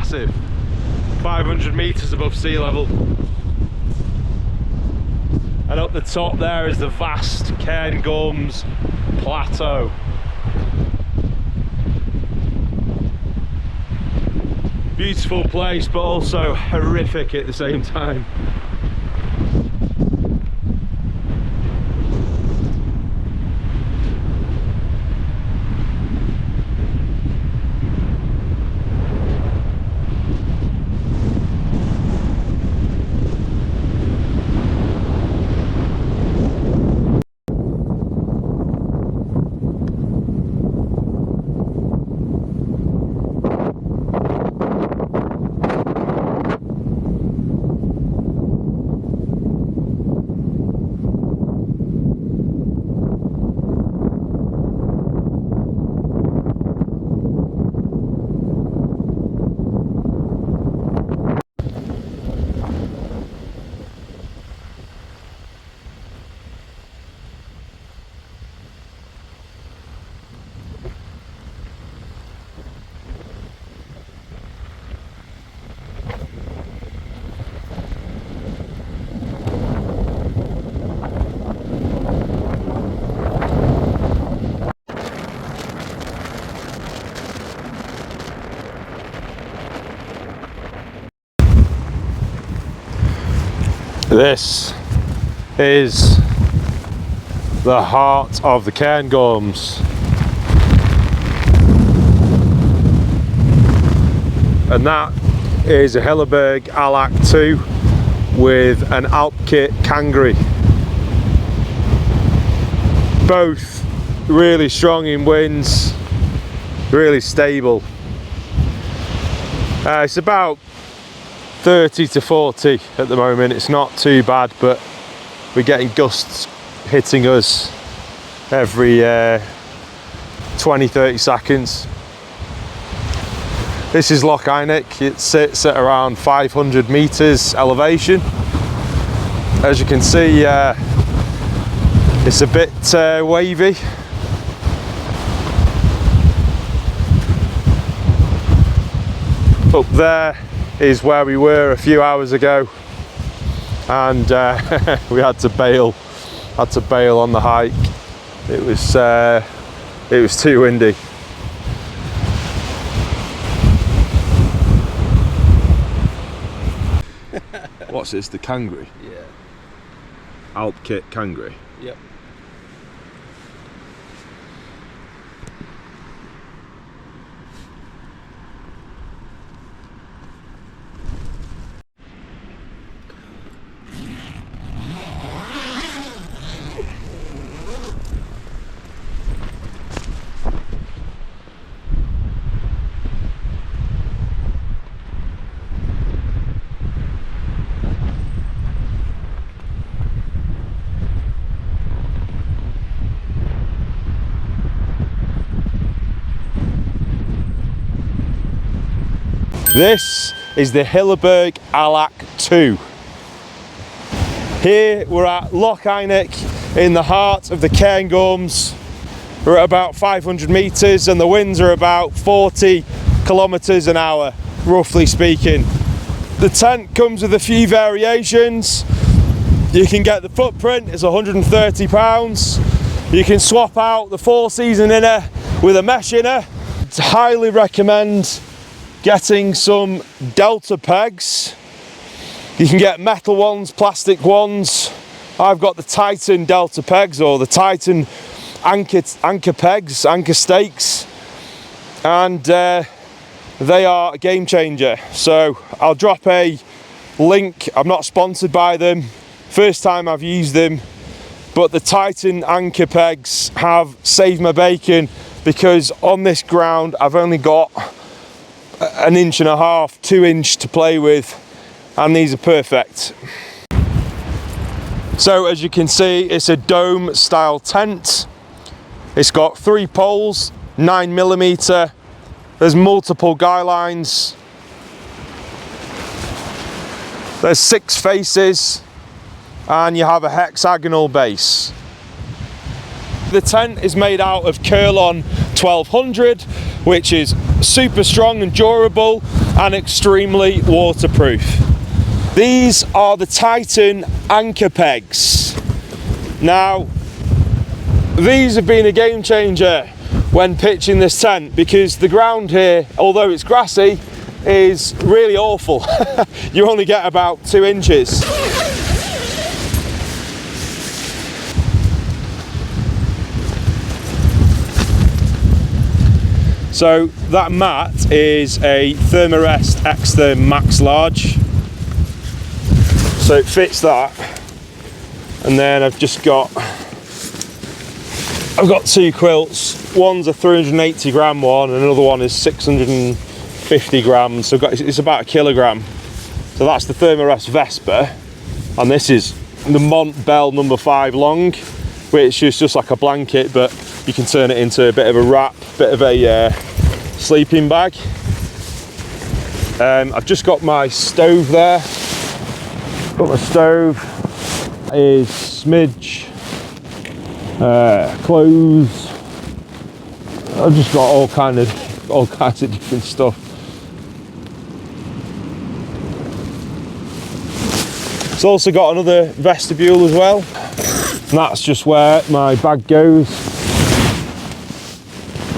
massive, 500 meters above sea level. And up the top there is the vast Cairngorms Plateau. Beautiful place, but also horrific at the same time. This is the heart of the Cairngorms, and that is a Hilleberg Allak 2 with an ALPKIT KANGRI. Both really strong in winds, really stable. It's about 30 to 40 at the moment. It's not too bad, but we're getting gusts hitting us every 20-30 seconds. This is Loch Einich. It sits at around 500 meters elevation. As you can see, it's a bit wavy. Up there is where we were a few hours ago, and we had to bail on the hike. It was too windy. What's this, the KANGRI? Yeah. ALPKIT KANGRI? Yep. This is the Hilleberg Allak 2. Here we're at Loch Einich in the heart of the Cairngorms. We're at about 500 meters and the winds are about 40 kilometers an hour, roughly speaking. The tent comes with a few variations. You can get the footprint, it's £130. You can swap out the 4-season inner with a mesh inner. I highly recommend getting some delta pegs. You can get metal ones, plastic ones. I've got the Titan delta pegs, or the Titan anchor pegs, anchor stakes, and they are a game changer. So I'll drop a link. I'm not sponsored by them, first time I've used them, but the Titan anchor pegs have saved my bacon, because on this ground I've only got an 1.5 inch, 2 inch to play with, and these are perfect. So as you can see, it's a dome style tent. It's got 3 poles, 9mm. There's multiple guy lines. There's 6 faces, and you have a hexagonal base. The tent is made out of Curlon 1200, which is super strong and durable. and extremely waterproof. These are the Titan anchor pegs. Now, these have been a game changer when pitching this tent, because the ground here, although it's grassy, is really awful. You only get about 2 inches. So that mat is a Thermarest Extherm Max Large. So it fits that. And then I've got 2 quilts. One's a 380 gram one and another one is 650 grams. So it's about 1 kilogram. So that's the Thermarest Vespa. And this is the Mont Bell number 5 long, which is just like a blanket, but you can turn it into a bit of a wrap, bit of a sleeping bag. I've just got my stove there. Got my stove, is smidge, clothes. I've just got all kinds of different stuff. It's also got another vestibule as well, and that's just where my bag goes.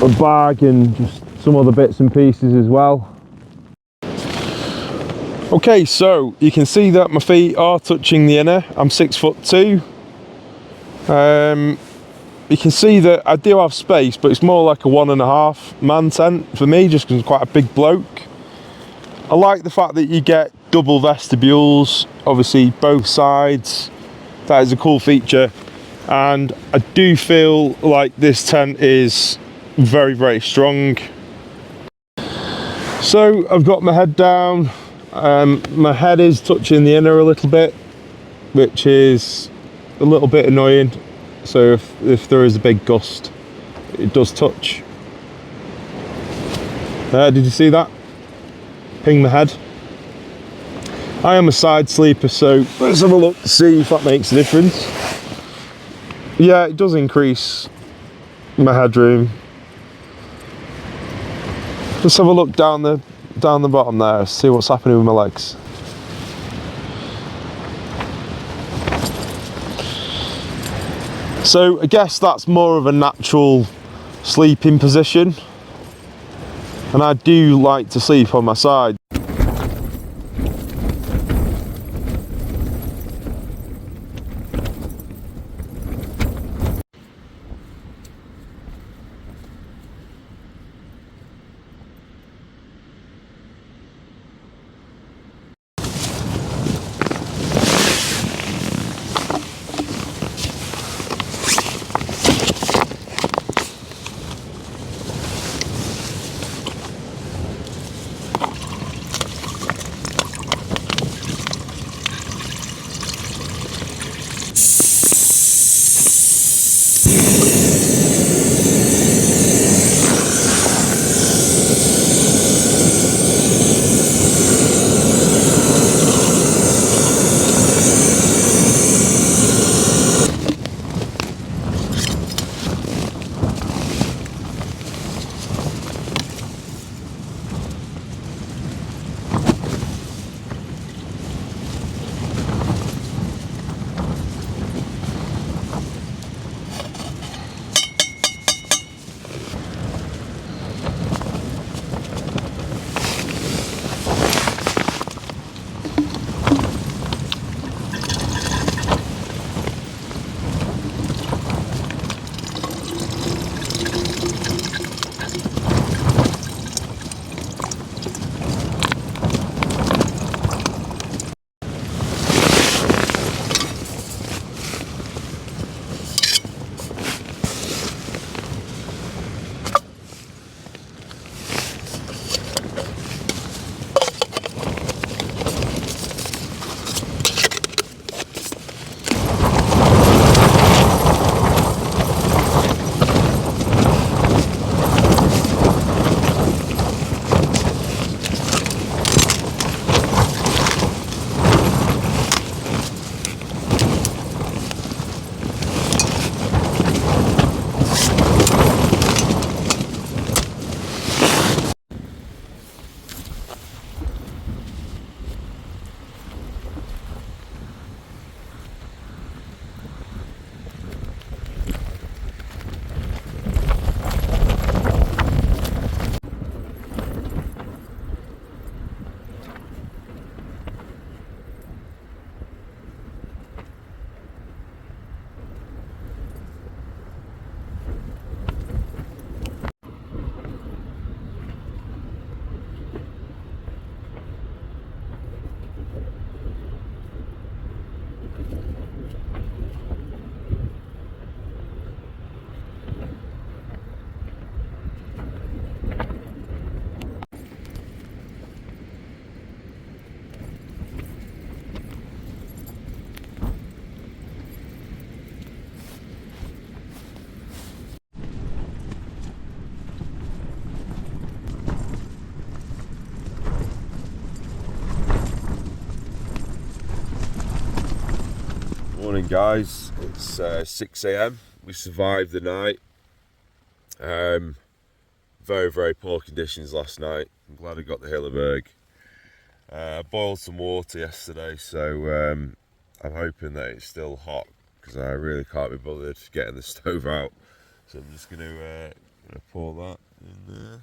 A bag and just some other bits and pieces as well. Okay, so you can see that my feet are touching the inner. I'm 6'2". You can see that I do have space, but it's more like a 1.5 man tent for me, just because I'm quite a big bloke. I like the fact that you get double vestibules, obviously both sides. That is a cool feature, and I do feel like this tent is very, very strong. So I've got my head down. My head is touching the inner a little bit, which is a little bit annoying. So if there is a big gust, it does touch. Did you see that? Ping my head. I am a side sleeper, so let's have a look to see if that makes a difference. Yeah, it does increase my headroom. Let's have a look down the bottom there, see what's happening with my legs. So I guess that's more of a natural sleeping position, and I do like to sleep on my side. Morning guys, it's 6 AM. We survived the night. Very poor conditions last night. I'm glad I got the Hilleberg. Boiled some water yesterday, so I'm hoping that it's still hot because I really can't be bothered getting the stove out. So I'm just going to pour that in there.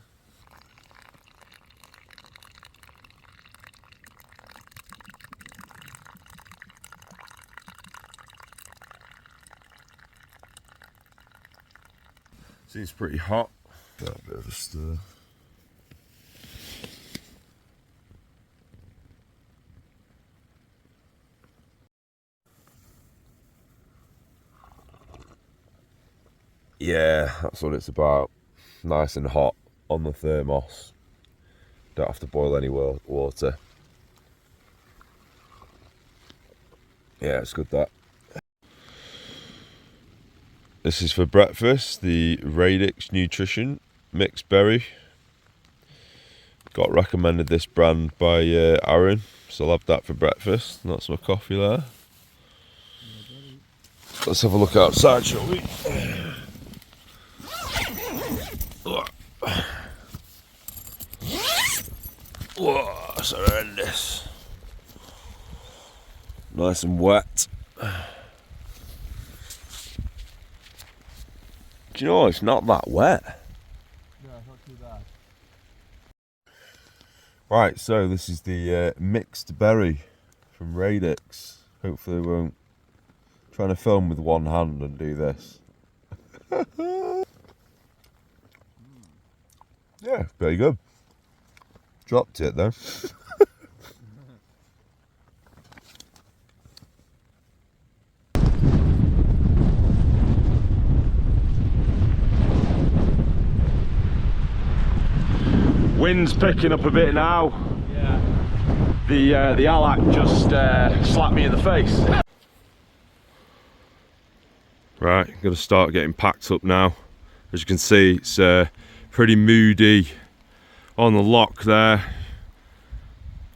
Seems pretty hot. Got a bit of a stir. Yeah, that's what it's about. Nice and hot on the thermos. Don't have to boil any water. Yeah, it's good that. This is for breakfast, the Radix Nutrition Mixed Berry. Got recommended this brand by Aaron, so I'll have that for breakfast. And that's my coffee there. Let's have a look outside, shall we? Whoa, that's horrendous. Nice and wet. Do you know, it's not that wet. No, it's not too bad. Right, so this is the mixed berry from Radix. Hopefully we won't trying to film with one hand and do this. Yeah, very good. Dropped it though. Wind's picking up a bit now. Yeah. The Allak just slapped me in the face. Right, got to start getting packed up now. As you can see, it's pretty moody on the Loch there.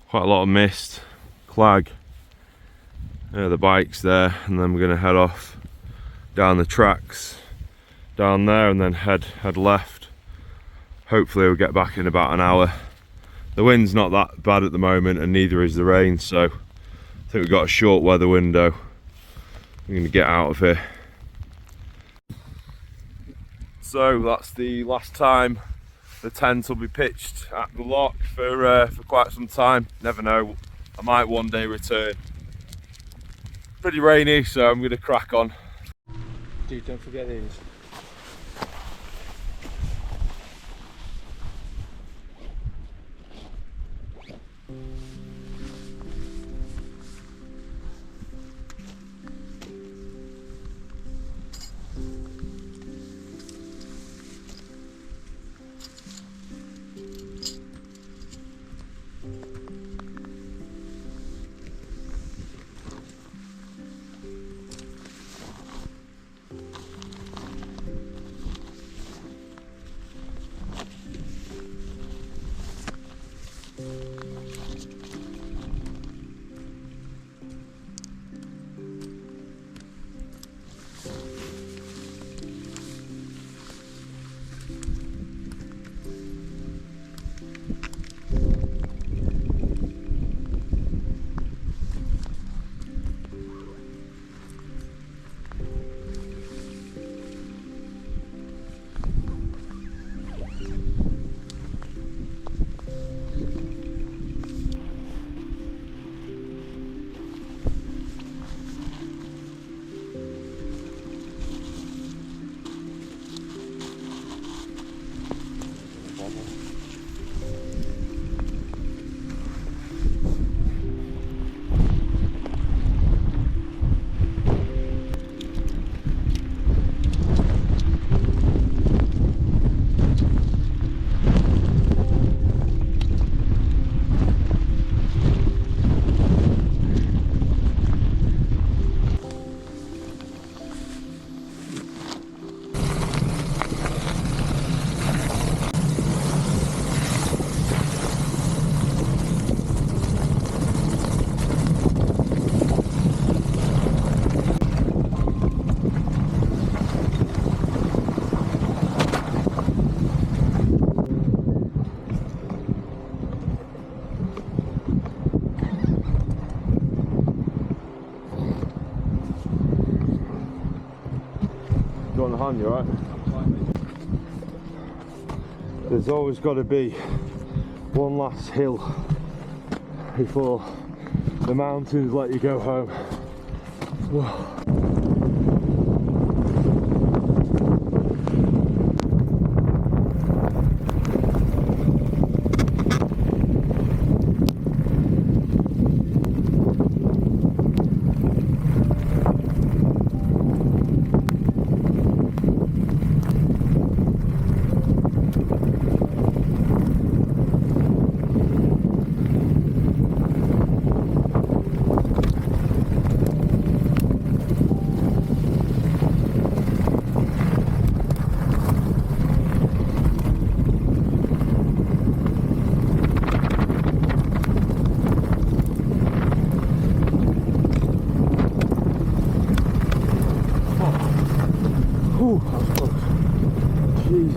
Quite a lot of mist, clag. The bike's there, and then we're going to head off down the tracks down there and then head left. Hopefully we'll get back in about an hour. The wind's not that bad at the moment, and neither is the rain, so I think we've got a short weather window. We're going to get out of here. So that's the last time the tent will be pitched at the Loch for quite some time. Never know, I might one day return. Pretty rainy, so I'm going to crack on. Dude, don't forget these. man, you right? There's always got to be one last hill before the mountains let you go home. Whoa. Ooh, that was close. Jesus.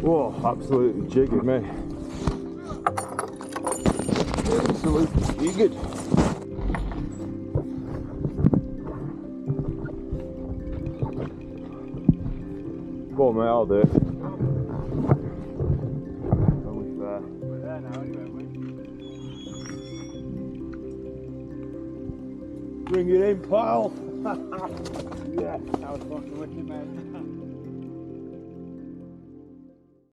Whoa, absolutely jigging me. Absolutely jiggered. Go on, mate, I'll do it. Only fair. We're there now anyway, aren't we? Bring it in, pal! Yeah, that was fucking wicked, mate.